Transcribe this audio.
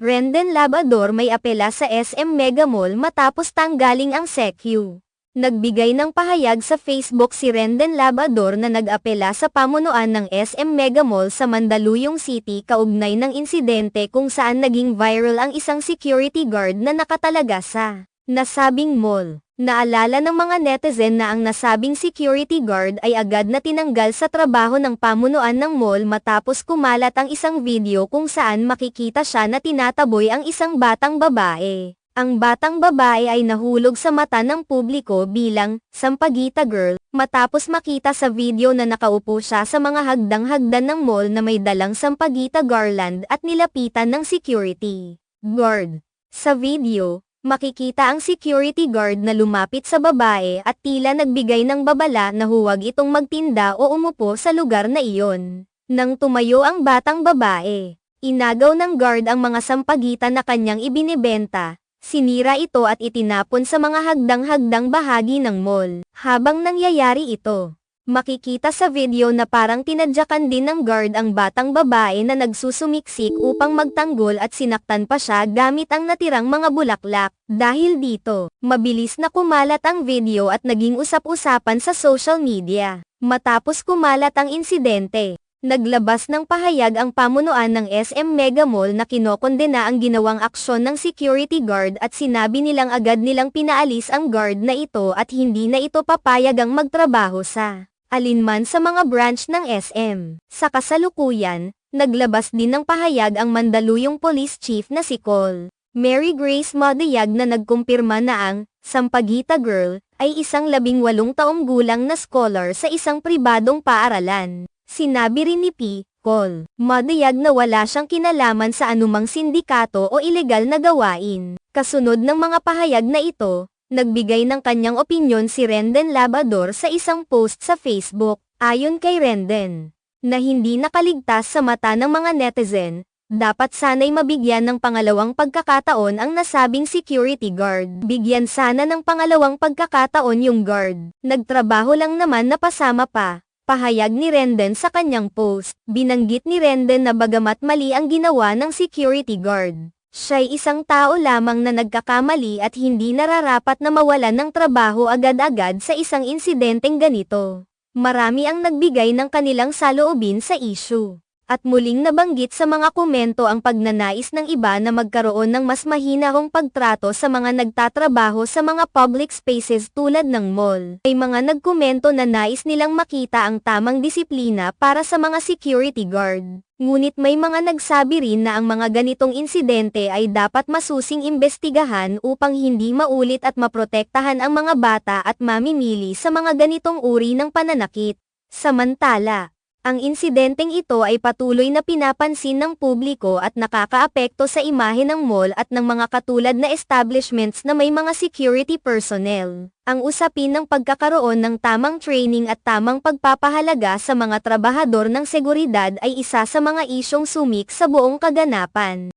Rendon Labrador may apela sa SM Mega Mall matapos tanggaling ang SECU. Nagbigay ng pahayag sa Facebook si Rendon Labrador na nag-apela sa pamunuan ng SM Mega Mall sa Mandaluyong City kaugnay ng insidente kung saan naging viral ang isang security guard na nakatalaga sa nasabing mall. Naalala ng mga netizen na ang nasabing security guard ay agad na tinanggal sa trabaho ng pamunuan ng mall matapos kumalat ang isang video kung saan makikita siya na tinataboy ang isang batang babae. Ang batang babae ay nahulog sa mata ng publiko bilang Sampaguita Girl, matapos makita sa video na nakaupo siya sa mga hagdang-hagdan ng mall na may dalang Sampaguita garland at nilapitan ng security guard. Sa video, makikita ang security guard na lumapit sa babae at tila nagbigay ng babala na huwag itong magtinda o umupo sa lugar na iyon. Nang tumayo ang batang babae, inagaw ng guard ang mga sampagita na kanyang ibinibenta, sinira ito at itinapon sa mga hagdang-hagdang bahagi ng mall. Habang nangyayari ito, makikita sa video na parang tinadyakan din ng guard ang batang babae na nagsusumiksik upang magtanggol at sinaktan pa siya gamit ang natirang mga bulaklak. Dahil dito, mabilis na kumalat ang video at naging usap-usapan sa social media. Matapos kumalat ang insidente, naglabas ng pahayag ang pamunuan ng SM Mega Mall na kinokondena ang ginawang aksyon ng security guard at sinabi nilang agad nilang pinaalis ang guard na ito at hindi na ito papayagang magtrabaho sa alinman sa mga branch ng SM. Sa kasalukuyan, naglabas din ng pahayag ang Mandaluyong Police Chief na si Col. Mary Grace Madayag na nagkumpirma na ang Sampaguita Girl ay isang 18 taong gulang na scholar sa isang pribadong paaralan. Sinabi rin ni P. Col. Madayag na wala siyang kinalaman sa anumang sindikato o ilegal na gawain. Kasunod ng mga pahayag na ito, nagbigay ng kanyang opinyon si Rendon Labrador sa isang post sa Facebook. Ayon kay Rendon, na hindi nakaligtas sa mata ng mga netizen, dapat sana'y mabigyan ng pangalawang pagkakataon ang nasabing security guard. Bigyan sana ng pangalawang pagkakataon yung guard. Nagtrabaho lang naman na pasama pa. Pahayag ni Rendon sa kanyang post. Binanggit ni Rendon na bagamat mali ang ginawa ng security guard, siya'y isang tao lamang na nagkakamali at hindi nararapat na mawalan ng trabaho agad-agad sa isang insidenteng ganito. Marami ang nagbigay ng kanilang saloobin sa issue. At muling nabanggit sa mga komento ang pagnanais ng iba na magkaroon ng mas mahinahong pagtrato sa mga nagtatrabaho sa mga public spaces tulad ng mall. May mga nagkomento na nais nilang makita ang tamang disiplina para sa mga security guard. Ngunit may mga nagsabi rin na ang mga ganitong insidente ay dapat masusing imbestigahan upang hindi maulit at maprotektahan ang mga bata at mamimili sa mga ganitong uri ng pananakit. Samantala, ang insidenteng ito ay patuloy na pinapansin ng publiko at nakakaapekto sa imahe ng mall at ng mga katulad na establishments na may mga security personnel. Ang usapin ng pagkakaroon ng tamang training at tamang pagpapahalaga sa mga trabahador ng seguridad ay isa sa mga isyong sumik sa buong kaganapan.